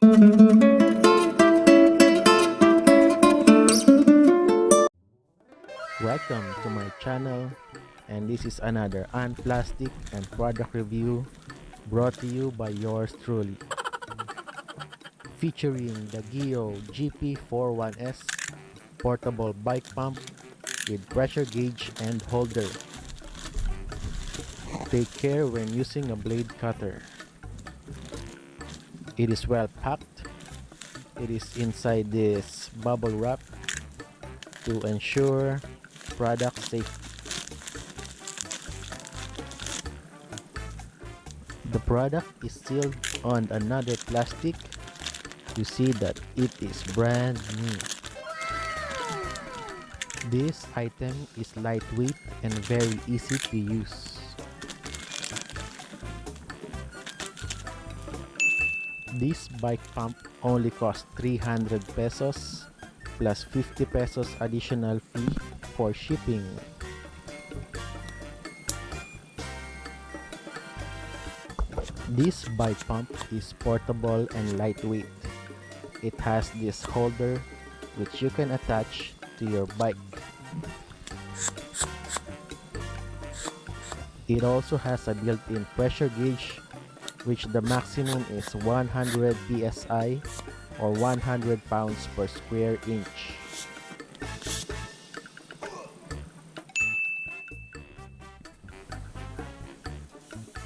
Welcome to my channel, and this is another unplastic and product review brought to you by yours truly, featuring the GIYO GP-41S portable bike pump with pressure gauge and holder. Take care when using a blade cutter. It is well packed. It is inside this bubble wrap to ensure product safety. The product is sealed on another plastic. You see that it is brand new. This item is lightweight and very easy to use. This bike pump only costs 300 pesos plus 50 pesos additional fee for shipping. This bike pump is portable and lightweight. It has this holder which you can attach to your bike. It also has a built-in pressure gauge, which the maximum is 100 psi or 100 pounds per square inch.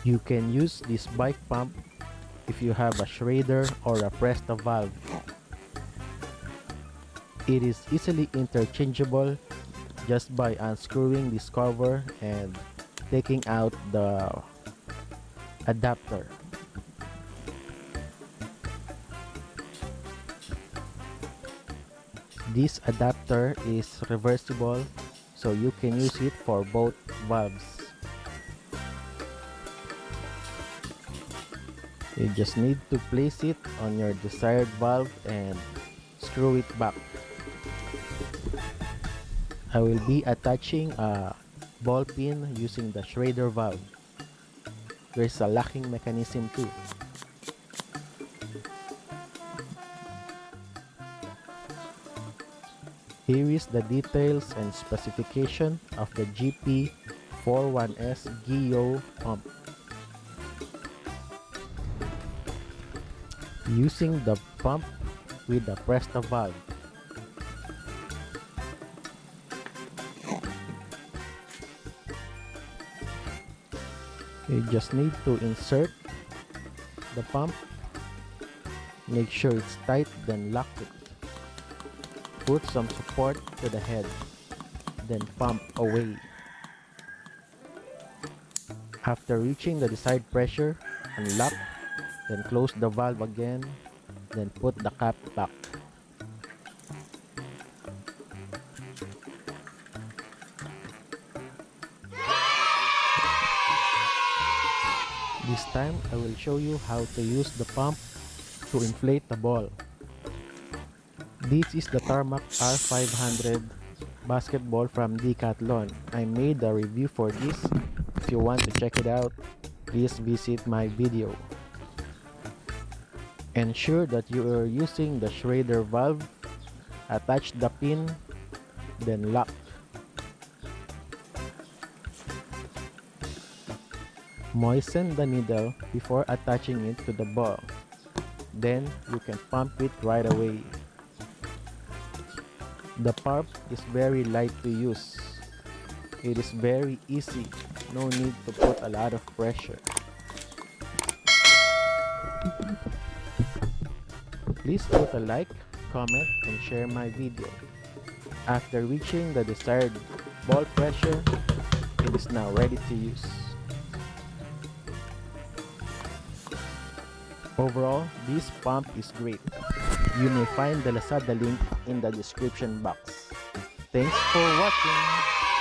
You can use this bike pump if you have a schrader or a presta valve. It is easily interchangeable just by unscrewing this cover and taking out the adapter. This adapter is reversible, so you can use it for both valves. You just need to place it on your desired valve and screw it back. I will be attaching a ball pin using the schrader valve. There's a locking mechanism too. Here is the details and specification of the GP-41S GIYO pump. Using the pump with the presta valve. You just need to insert the pump, make sure it's tight, then lock it. Put some support to the head, then pump away. After reaching the desired pressure, unlock, then close the valve again, then put the cap back. This time, I will show you how to use the pump to inflate the ball. This is the Tarmac R500 basketball from Decathlon. I made a review for this. If you want to check it out, please visit my video. Ensure that you are using the schrader valve. Attach the pin, then lock. Moisten the needle before attaching it to the ball. Then you can pump it right away. The pump is very light to use. It is very easy. No need to put a lot of pressure. Please put a like, comment, and share my video. After reaching the desired ball pressure, it is now ready to use. Overall, this pump is great. You may find the Lazada link in the description box. Thanks for watching!